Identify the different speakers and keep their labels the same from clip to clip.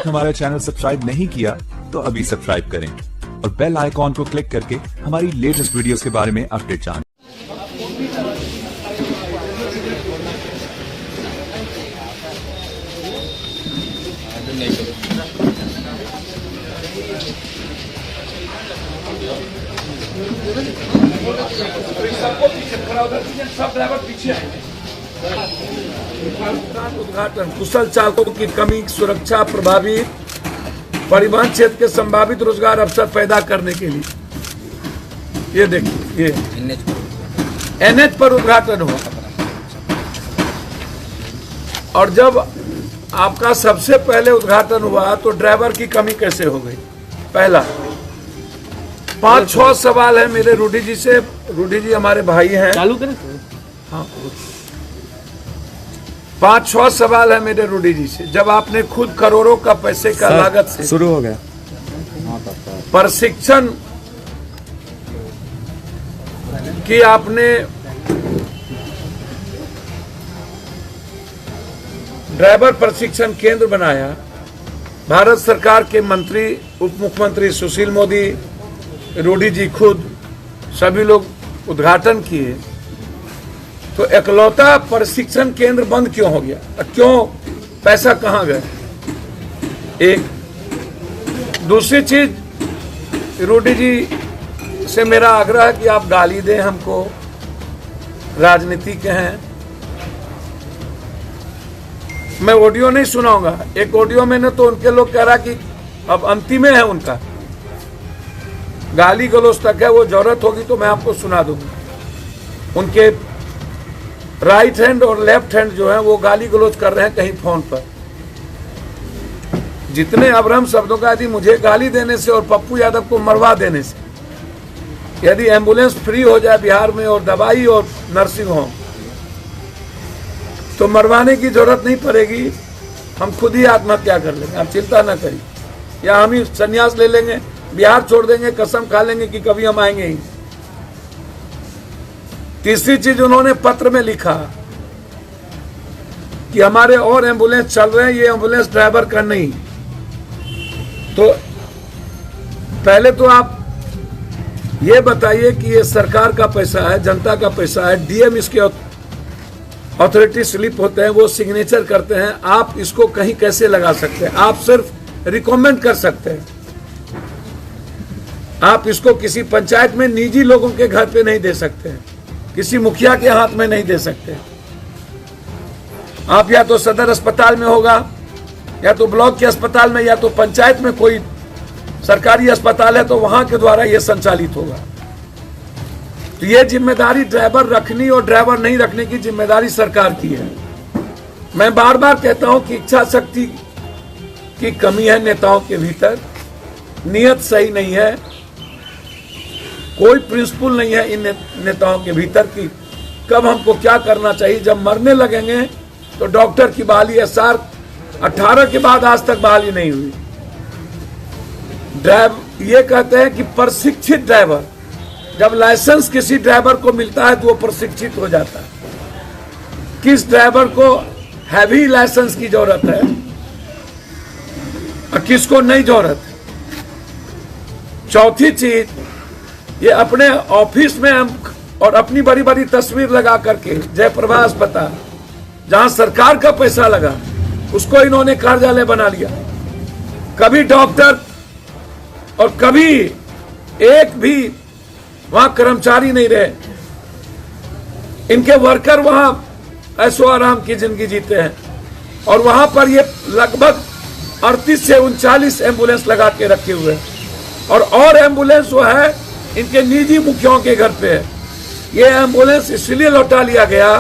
Speaker 1: तक हमारा channel subscribe नहीं किया तो अभी सब्सक्राइब करें और बेल आइकॉन को क्लिक करके हमारी लेटेस्ट वीडियोस के बारे में अपडेट जानें।
Speaker 2: उद्घाटन कुशल चालकों की कमी, सुरक्षा प्रभावी परिवहन क्षेत्र के संभावित रोजगार अवसर पैदा करने के लिए ये देखिए, ये एनएच पर उद्घाटन हुआ। और जब आपका सबसे पहले उद्घाटन हुआ तो ड्राइवर की कमी कैसे हो गई? पहला 5-6 सवाल है मेरे रूडी जी से। रूडी जी हमारे भाई हैं, चालू करें। हाँ, 5-6 सवाल है मेरे रूडी जी से। जब आपने खुद करोड़ों का पैसे का लागत से
Speaker 3: शुरू हो गया
Speaker 2: प्रशिक्षण की, आपने ड्राइवर प्रशिक्षण केंद्र बनाया, भारत सरकार के मंत्री, उप मुख्यमंत्री सुशील मोदी, रूडी जी खुद, सभी लोग उद्घाटन किए, तो एकलौता प्रशिक्षण केंद्र बंद क्यों हो गया? क्यों? पैसा कहां गया? एक दूसरी चीज, रूडी जी से मेरा आग्रह है कि आप गाली दें हमको, राजनीति के हैं। मैं ऑडियो नहीं सुनाऊंगा। एक ऑडियो में तो उनके लोग कह रहा कि अब अंतिम है उनका, गाली गलौज तक है, वो जरूरत होगी तो मैं आपको सुना दूंगा। उनके राइट हैंड और लेफ्ट हैंड जो है वो गाली गलौज कर रहे हैं कहीं फोन पर। जितने अभ्रम शब्दों का, यदि मुझे गाली देने से और पप्पू यादव को मरवा देने से, यदि एम्बुलेंस फ्री हो जाए बिहार में और दवाई और नर्सिंग होम, तो मरवाने की जरूरत नहीं पड़ेगी, हम खुद ही आत्महत्या कर लेंगे। आप चिंता ना करिए, या हम ही संन्यास ले लेंगे, बिहार छोड़ देंगे, कसम खा लेंगे कि कभी हम आएंगे ही। तीसरी चीज, उन्होंने पत्र में लिखा कि हमारे और एम्बुलेंस चल रहे हैं, ये एम्बुलेंस ड्राइवर का नहीं। तो पहले तो आप ये बताइए कि ये सरकार का पैसा है, जनता का पैसा है, डीएम इसके अथॉरिटी स्लिप होते हैं, वो सिग्नेचर करते हैं, आप इसको कहीं कैसे लगा सकते हैं? आप सिर्फ रिकमेंड कर सकते हैं। आप इसको किसी पंचायत में निजी लोगों के घर पे नहीं दे सकते हैं, किसी मुखिया के हाथ में नहीं दे सकते। आप या तो सदर अस्पताल में होगा, या तो ब्लॉक के अस्पताल में, या तो पंचायत में कोई सरकारी अस्पताल है तो वहां के द्वारा यह संचालित होगा। तो ये जिम्मेदारी ड्राइवर रखनी और ड्राइवर नहीं रखने की जिम्मेदारी सरकार की है। मैं बार बार कहता हूं कि इच्छा शक्ति की कमी है नेताओं के भीतर, नियत सही नहीं है, कोई प्रिंसिपल नहीं है इन नेताओं के भीतर कि कब हमको क्या करना चाहिए। जब मरने लगेंगे तो डॉक्टर की बहाली SR 18 के बाद आज तक बहाली नहीं हुई। ये कहते हैं कि प्रशिक्षित ड्राइवर, जब लाइसेंस किसी ड्राइवर को मिलता है तो वो प्रशिक्षित हो जाता है। किस ड्राइवर को हैवी लाइसेंस की जरूरत है और किसको नहीं जरूरत है? चौथी चीज, ये अपने ऑफिस में और अपनी बड़ी बड़ी तस्वीर लगा करके जयप्रभा अस्पताल, जहां सरकार का पैसा लगा, उसको इन्होंने कार्यालय बना लिया। कभी डॉक्टर और कभी एक भी वहां कर्मचारी नहीं रहे। इनके वर्कर वहां ऐशो आराम की जिंदगी जीते हैं, और वहां पर ये लगभग 38 से 39 एम्बुलेंस लगा के रखे हुए हैं। और एम्बुलेंस वो है इनके निजी मुखियाओं के घर पे है। ये एम्बुलेंस इसलिए लौटा लिया गया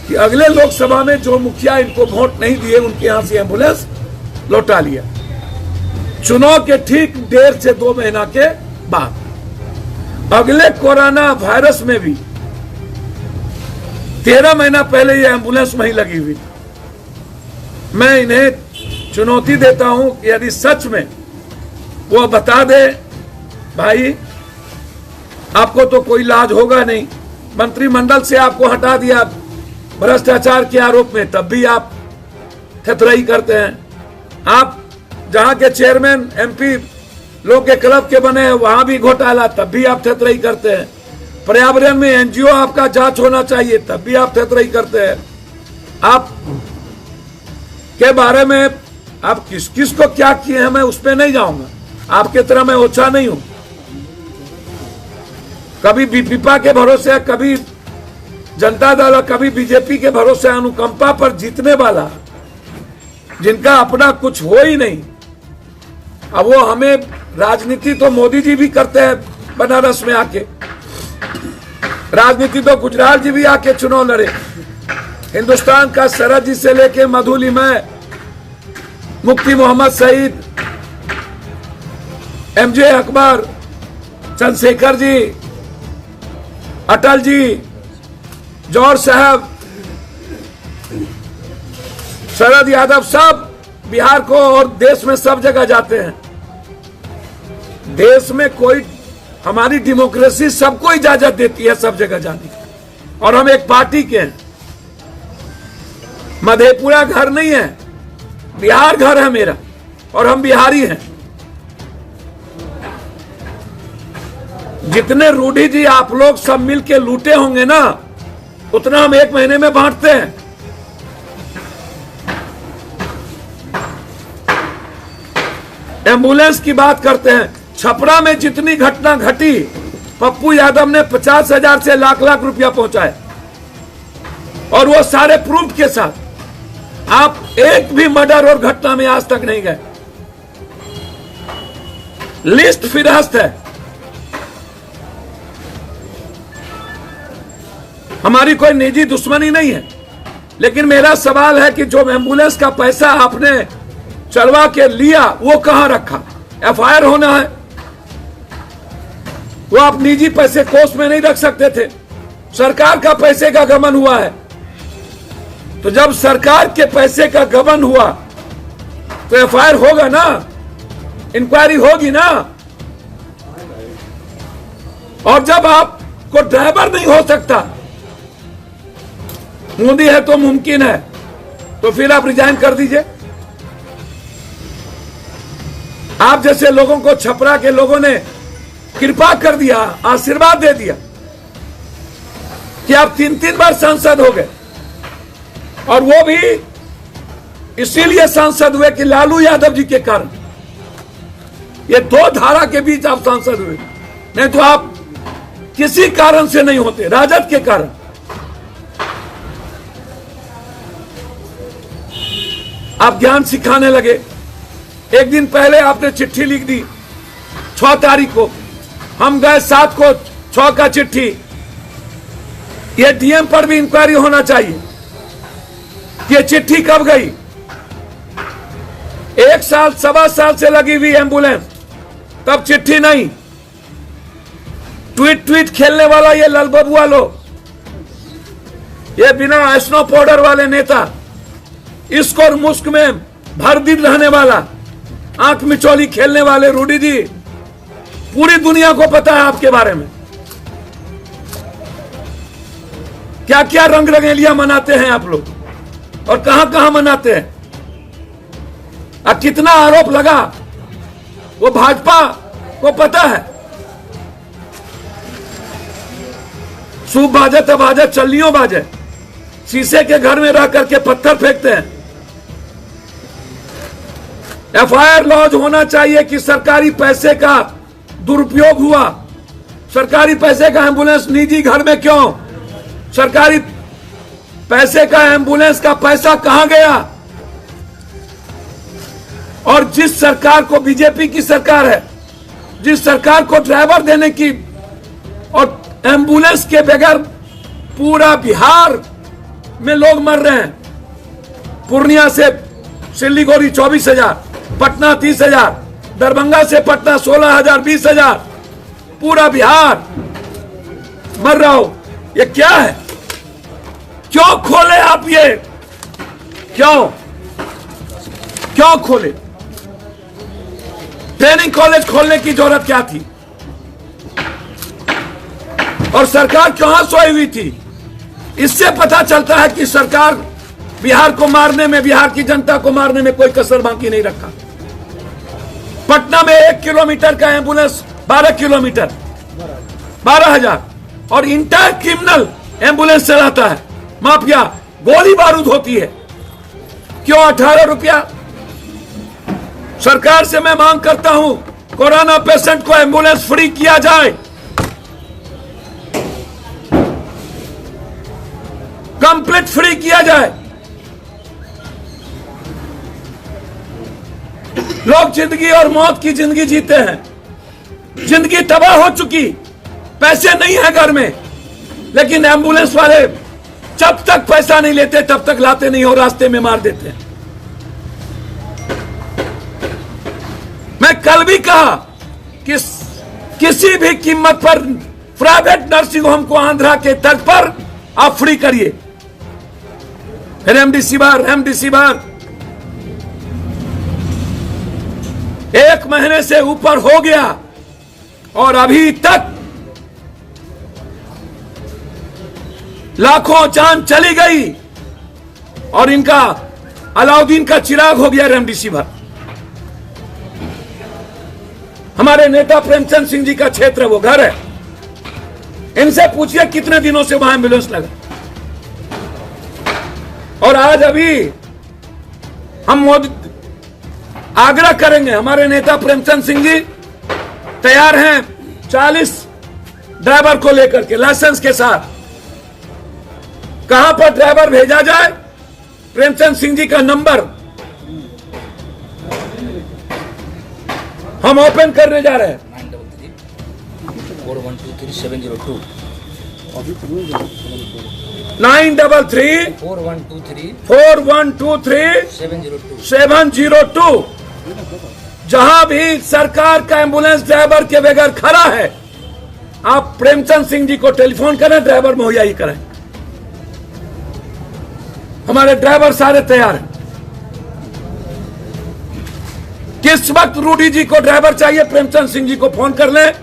Speaker 2: कि अगले लोकसभा में जो मुखिया इनको वोट नहीं दिए, उनके यहां से एम्बुलेंस लौटा लिया, चुनाव के ठीक 1.5 से 2 महीना के बाद। अगले कोरोना वायरस में भी 13 महीना पहले ये एम्बुलेंस वहीं लगी हुई। मैं इन्हें चुनौती देता हूं कि यदि सच में वो बता दे, भाई आपको तो कोई लाज होगा नहीं, मंत्रिमंडल से आपको हटा दिया भ्रष्टाचार के आरोप में, तब भी आप थतराई करते हैं। आप जहां के चेयरमैन एमपी लोग के क्लब के बने हैं वहां भी घोटाला, तब भी आप थेतरई करते हैं। पर्यावरण में एनजीओ आपका जांच होना चाहिए, तब भी आप थेतरई करते हैं। आप के बारे में आप किस किस को क्या किए हैं मैं उस पर नहीं जाऊंगा, आपके तरह मैं ओछा नहीं हूं। कभी बीपीपा के भरोसे, कभी जनता दल, कभी बीजेपी के भरोसे अनुकंपा पर जीतने वाला, जिनका अपना कुछ हो ही नहीं। अब वो हमें राजनीति तो मोदी जी भी करते हैं बनारस में आके, राजनीति तो गुजराल जी भी आके चुनाव लड़े। हिंदुस्तान का शरद जी से लेके मधुलिमय, मुफ्ती मोहम्मद सईद, एमजे अकबर, चंद्रशेखर जी, अटल जी, जौहर साहब, शरद यादव, सब बिहार को और देश में सब जगह जाते हैं। देश में कोई, हमारी डेमोक्रेसी सबको इजाजत देती है सब जगह जाने की, और हम एक पार्टी के हैं। मधेपुरा घर नहीं है, बिहार घर है मेरा, और हम बिहारी हैं। जितने रूढ़ी जी आप लोग सब मिलके लूटे होंगे ना, उतना हम एक महीने में बांटते हैं। एम्बुलेंस की बात करते हैं, छपरा में जितनी घटना घटी, पप्पू यादव ने 50,000 से लाख लाख रुपया पहुंचाए, और वो सारे प्रूफ के साथ। आप एक भी मर्डर और घटना में आज तक नहीं गए, लिस्ट फिरहस्त है। हमारी कोई निजी दुश्मनी नहीं है, लेकिन मेरा सवाल है कि जो एम्बुलेंस का पैसा आपने चलवा के लिया वो कहां रखा? एफआईआर होना है, वो आप निजी पैसे कोष में नहीं रख सकते थे। सरकार का पैसे का गबन हुआ है, तो जब सरकार के पैसे का गबन हुआ तो एफआईआर होगा ना, इंक्वायरी होगी ना। और जब आपको ड्राइवर नहीं हो सकता, मोदी है तो मुमकिन है, तो फिर आप रिजाइन कर दीजिए। आप जैसे लोगों को छपरा के लोगों ने कृपा कर दिया, आशीर्वाद दे दिया कि आप 3-3 बार सांसद हो गए, और वो भी इसीलिए सांसद हुए कि लालू यादव जी के कारण। ये दो धारा के बीच आप सांसद हुए, नहीं तो आप किसी कारण से नहीं होते, राजद के कारण। आप ज्ञान सिखाने लगे। एक दिन पहले आपने चिट्ठी लिख दी 6 तारीख को, हम गए 7 को, 6 का चिट्ठी। ये डीएम पर भी इंक्वायरी होना चाहिए, ये चिट्ठी कब गई? 1 साल 1.25 साल से लगी हुई एम्बुलेंस, तब चिट्ठी नहीं। ट्वीट खेलने वाला ये ललबबुआ लोग, ये बिना स्नो पाउडर वाले नेता, इसको और मुश्क में भर दिन रहने वाला, आंख मिचौली खेलने वाले रूडी जी, पूरी दुनिया को पता है आपके बारे में क्या क्या रंग रंगेलियां मनाते हैं आप लोग, और कहां कहां मनाते हैं। अब कितना आरोप लगा वो भाजपा को पता है। सूप बाजे तब बाजे, चल्लियों बाजे, शीशे के घर में रह करके पत्थर फेंकते हैं। एफआईआर लॉन्च होना चाहिए कि सरकारी पैसे का दुरुपयोग हुआ। सरकारी पैसे का एम्बुलेंस निजी घर में क्यों? सरकारी पैसे का एम्बुलेंस का पैसा कहां गया? और जिस सरकार को, बीजेपी की सरकार है, जिस सरकार को ड्राइवर देने की और एम्बुलेंस के बगैर पूरा बिहार में लोग मर रहे हैं। पूर्णिया से सिलीगुड़ी 24,000, पटना 30,000, दरभंगा से पटना 16,000, 20,000, पूरा बिहार मर रहा हो। ये क्या है? क्यों खोले आप ये? क्यों खोले? ट्रेनिंग कॉलेज खोलने की जरूरत क्या थी? और सरकार कहां सोई हुई थी? इससे पता चलता है कि सरकार बिहार को मारने में, बिहार की जनता को मारने में कोई कसर बाकी नहीं रखा। पटना में 1 किलोमीटर का एम्बुलेंस 12 किलोमीटर 12,000, और इंटायर क्रिमिनल एम्बुलेंस चलाता है, माफिया, गोली बारूद होती है। क्यों 18 रुपया? सरकार से मैं मांग करता हूं, कोरोना पेशेंट को एम्बुलेंस फ्री किया जाए, कंप्लीट फ्री किया जाए। लोग जिंदगी और मौत की जिंदगी जीते हैं, जिंदगी तबाह हो चुकी, पैसे नहीं है घर में, लेकिन एम्बुलेंस वाले जब तक पैसा नहीं लेते तब तक लाते नहीं, और रास्ते में मार देते हैं। मैं कल भी कहा कि किसी भी कीमत पर प्राइवेट नर्सिंग होम को आंध्रा के तर्ज पर आप फ्री करिए। रेमडेसिविर 1 महीने से ऊपर हो गया और अभी तक लाखों जान चली गई, और इनका अलाउद्दीन का चिराग हो गया रेमडेसिविर। हमारे नेता प्रेमचंद सिंह जी का क्षेत्र वो घर है, इनसे पूछिए कितने दिनों से वहां एम्बुलेंस लगा। और आज अभी हम मोदी आग्रह करेंगे, हमारे नेता प्रेमचंद सिंह जी तैयार हैं 40 ड्राइवर को लेकर के लाइसेंस के साथ। कहां पर ड्राइवर भेजा जाए, प्रेमचंद सिंह जी का नंबर हम ओपन करने जा रहे हैं।
Speaker 3: 933-4123-702
Speaker 2: 933-4123-702 जहां भी सरकार का एम्बुलेंस ड्राइवर के बगैर खड़ा है, आप प्रेमचंद सिंह जी को टेलीफोन करें, ड्राइवर मुहैया ही करें। हमारे ड्राइवर सारे तैयार हैं। किस वक्त रूडी जी को ड्राइवर चाहिए, प्रेमचंद सिंह जी को फोन कर लें,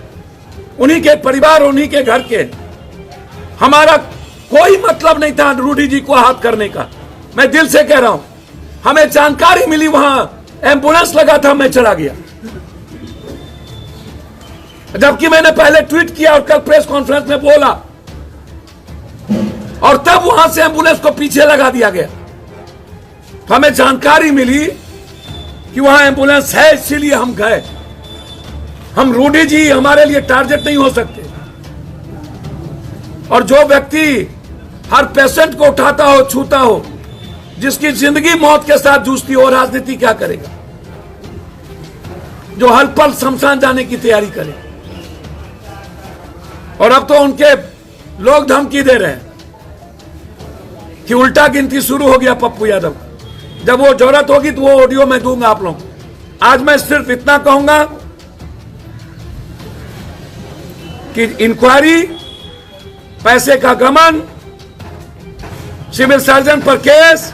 Speaker 2: उन्हीं के परिवार, उन्हीं के घर के। हमारा कोई मतलब नहीं था रूडी जी को हाथ करने का, मैं दिल से कह रहा हूं। हमें जानकारी मिली वहां एम्बुलेंस लगा था, मैं चला गया, जबकि मैंने पहले ट्वीट किया और कल प्रेस कॉन्फ्रेंस में बोला, और तब वहां से एम्बुलेंस को पीछे लगा दिया गया। तो हमें जानकारी मिली कि वहां एम्बुलेंस है, इसीलिए हम गए। हम रूडी जी हमारे लिए टारगेट नहीं हो सकते। और जो व्यक्ति हर पेशेंट को उठाता हो, छूता हो, जिसकी जिंदगी मौत के साथ जूझती हो, राजनीति क्या करेगा? जो हर पल शमशान जाने की तैयारी करे। और अब तो उनके लोग धमकी दे रहे हैं कि उल्टा गिनती शुरू हो गया पप्पू यादव। जब वो जरूरत होगी तो वो ऑडियो मैं दूंगा आप लोगों को। आज मैं सिर्फ इतना कहूंगा कि इंक्वायरी, पैसे का गमन, सिविल सर्जन पर केस,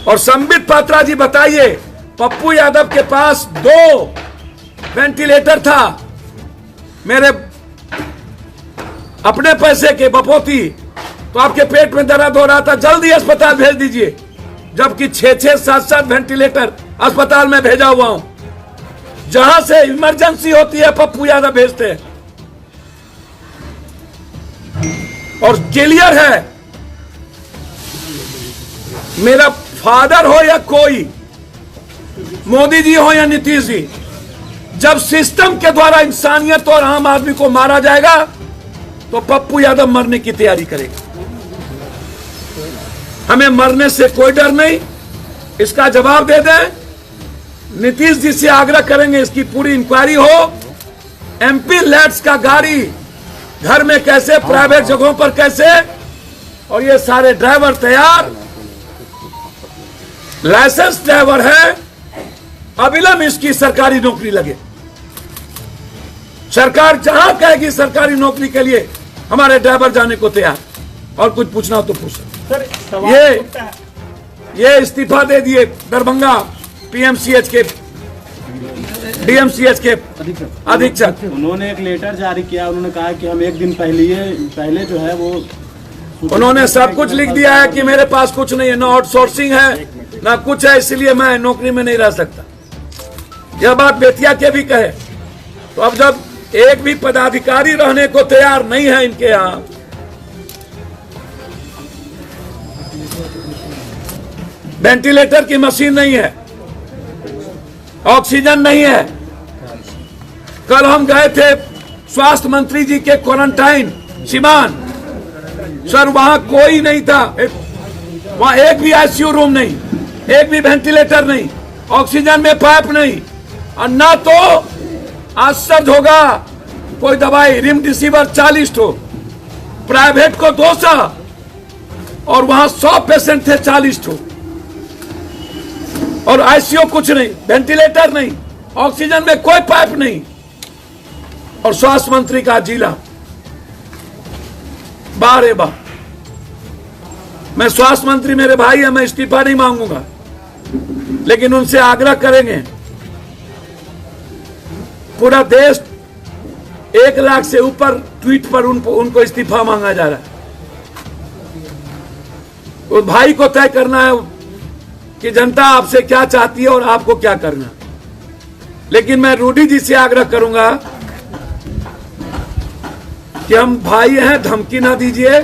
Speaker 2: और संबित पात्रा जी बताइए, पप्पू यादव के पास 2 वेंटिलेटर था, मेरे अपने पैसे के बपोती, तो आपके पेट में दर्द हो रहा था, जल्दी अस्पताल भेज दीजिए, जबकि 6-6, 7-7 वेंटिलेटर अस्पताल में भेजा हुआ हूं। जहां से इमरजेंसी होती है पप्पू यादव भेजते हैं। और क्लियर है, मेरा फादर हो या कोई, मोदी जी हो या नीतीश जी, जब सिस्टम के द्वारा इंसानियत और आम आदमी को मारा जाएगा तो पप्पू यादव मरने की तैयारी करेगा। हमें मरने से कोई डर नहीं, इसका जवाब दे दें। नीतीश जी से आग्रह करेंगे इसकी पूरी इंक्वायरी हो। एमपी लैट्स का गाड़ी घर में कैसे, प्राइवेट जगहों पर कैसे, और ये सारे ड्राइवर तैयार, लाइसेंस ड्राइवर है, अविलंब इसकी सरकारी नौकरी लगे। सरकार जहां कहेगी सरकारी नौकरी के लिए हमारे ड्राइवर जाने को तैयार। और कुछ पूछना हो तो पूछो। ये इस्तीफा दे दिए दरभंगा पीएमसीएच के, डीएमसीएच के अधीक्षक।
Speaker 4: उन्होंने एक लेटर जारी किया, उन्होंने कहा कि हम 1 दिन पहले जो है वो,
Speaker 2: उन्होंने सब कुछ लिख दिया है कि मेरे पास कुछ नहीं है, ना आउटसोर्सिंग है ना कुछ है, इसलिए मैं नौकरी में नहीं रह सकता। यह बात बेतिया के भी कहे। तो अब जब एक भी पदाधिकारी रहने को तैयार नहीं है इनके यहां, वेंटिलेटर की मशीन नहीं है, ऑक्सीजन नहीं है। कल हम गए थे स्वास्थ्य मंत्री जी के क्वारंटाइन सिवान, सर वहां कोई नहीं था, वहां एक भी आईसीयू रूम नहीं, एक भी वेंटिलेटर नहीं, ऑक्सीजन में पाइप नहीं। और ना तो आश्चर्य होगा, कोई दवाई रेमडेसिविर 40 ठो, प्राइवेट को 200, और वहां 100 पेशेंट थे 40 ठो, और आईसीयू कुछ नहीं, वेंटिलेटर नहीं, ऑक्सीजन में कोई पाइप नहीं। और स्वास्थ्य मंत्री का जिला बारे बार। मैं स्वास्थ्य मंत्री मेरे भाई है, मैं इस्तीफा नहीं मांगूंगा, लेकिन उनसे आग्रह करेंगे। पूरा देश 1 लाख से ऊपर ट्वीट पर उनको इस्तीफा मांगा जा रहा है। उस भाई को तय करना है कि जनता आपसे क्या चाहती है और आपको क्या करना। लेकिन मैं रूडी जी से आग्रह करूंगा कि हम भाई हैं, धमकी ना दीजिए।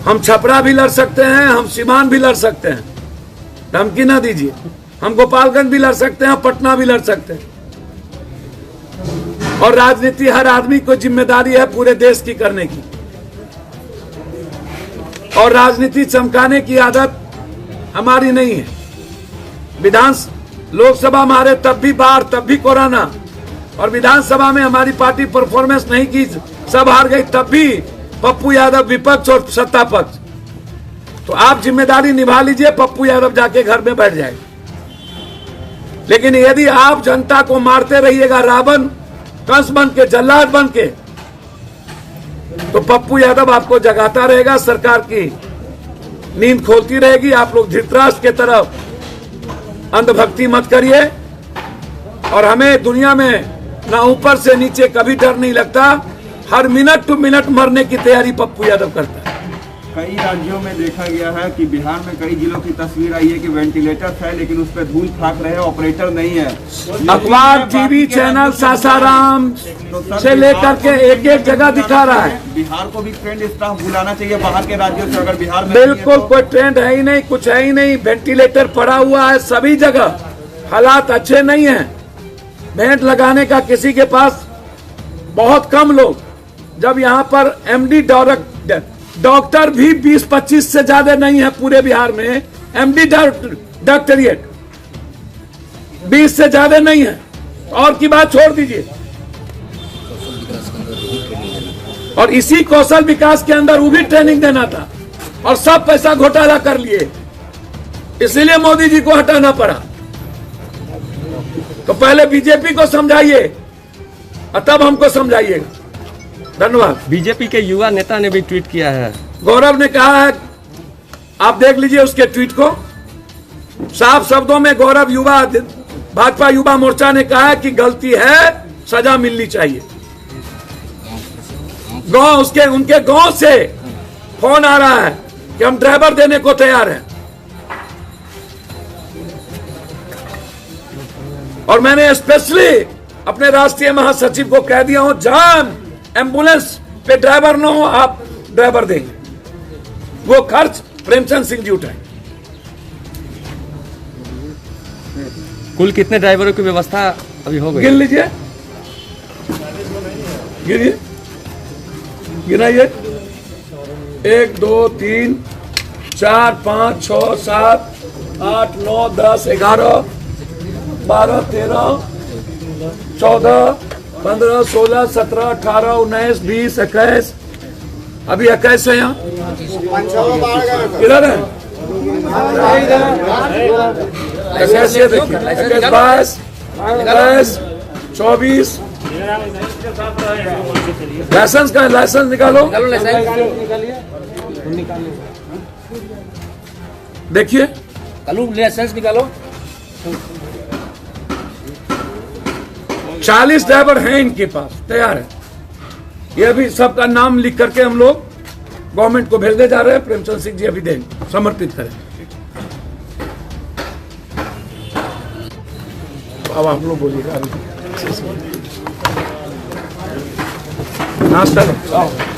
Speaker 2: हम छपरा भी लड़ सकते हैं, हम सीवान भी लड़ सकते हैं, धमकी ना दीजिए। हम गोपालगंज भी लड़ सकते हैं, पटना भी लड़ सकते हैं। और राजनीति हर आदमी को जिम्मेदारी है पूरे देश की करने की, और राजनीति चमकाने की आदत हमारी नहीं है। लोकसभा में हारे तब भी बाढ़, तब भी कोरोना, और विधानसभा में हमारी पार्टी परफॉर्मेंस नहीं की, सब हार गई, तब भी पप्पू यादव विपक्ष और सत्ता पक्ष। तो आप जिम्मेदारी निभा लीजिए, पप्पू यादव जाके घर में बैठ जाएगा। लेकिन यदि आप जनता को मारते रहिएगा रावण कंस बन के, जल्लाद बन के, तो पप्पू यादव आपको जगाता रहेगा, सरकार की नींद खोलती रहेगी। आप लोग धृतराष्ट्र के तरफ अंधभक्ति मत करिए। और हमें दुनिया में ना ऊपर से नीचे कभी डर नहीं लगता, हर मिनट टू मिनट मरने की तैयारी पप्पू यादव करता है।
Speaker 3: कई राज्यों में देखा गया है कि बिहार में कई जिलों की तस्वीर आई है कि वेंटिलेटर है लेकिन उस पर धूल फाक रहे, ऑपरेटर नहीं है।
Speaker 2: अखबार, टीवी चैनल सासाराम से लेकर के एक जगह दिखा रहा है।
Speaker 3: बिहार को भी ट्रेंड स्टाफ बुलाना चाहिए बाहर के राज्यों से, अगर बिहार में
Speaker 2: बिल्कुल कोई ट्रेंड है ही नहीं, कुछ है ही नहीं। वेंटिलेटर पड़ा हुआ है सभी जगह, हालात अच्छे नहीं है। बेड लगाने का किसी के पास बहुत कम लोग, जब यहाँ पर एमडी डॉक्टर भी 20-25 से ज्यादा नहीं है पूरे बिहार में। एमडी डॉक्टरेट 20 से ज्यादा नहीं है, और की बात छोड़ दीजिए। और इसी कौशल विकास के अंदर वो भी ट्रेनिंग देना था, और सब पैसा घोटाला कर लिए, इसलिए मोदी जी को हटाना पड़ा। तो पहले बीजेपी को समझाइए और तब हमको समझाइएगा। धन्यवाद।
Speaker 5: बीजेपी के युवा नेता ने भी ट्वीट किया है,
Speaker 2: गौरव ने कहा है, आप देख लीजिए उसके ट्वीट को। साफ शब्दों में गौरव भाजपा युवा मोर्चा ने कहा है कि गलती है, सजा मिलनी चाहिए। उनके गांव से फोन आ रहा है कि हम ड्राइवर देने को तैयार हैं। और मैंने स्पेशली अपने राष्ट्रीय महासचिव को कह दिया हूं, जान एम्बुलेंस पे ड्राइवर ना हो, आप ड्राइवर देंगे, वो खर्च प्रेमचंद सिंह जी उठाएंगे।
Speaker 5: कुल कितने ड्राइवरों की व्यवस्था अभी हो गई?
Speaker 2: गिन लीजिए, गिनाइए। 1 2 3 4 5 6 7 8 9 10 11 12 13 14 15 16 17 18 19 20 21, अभी 21 है यहाँ। किधर है? 21 ये देखिए, 21 22 23 24। लाइसेंस का, लाइसेंस निकालो, देखिए
Speaker 6: लाइसेंस निकालो।
Speaker 2: 40 ड्राइवर हैं इनके पास, तैयार है। ये भी सबका नाम लिख करके हम लोग गवर्नमेंट को भेजने जा रहे हैं। प्रेमचंद सिंह जी अभी देंगे, समर्पित करें। अब आप लोग बोलिएगा। नाश्ता लो, आओ।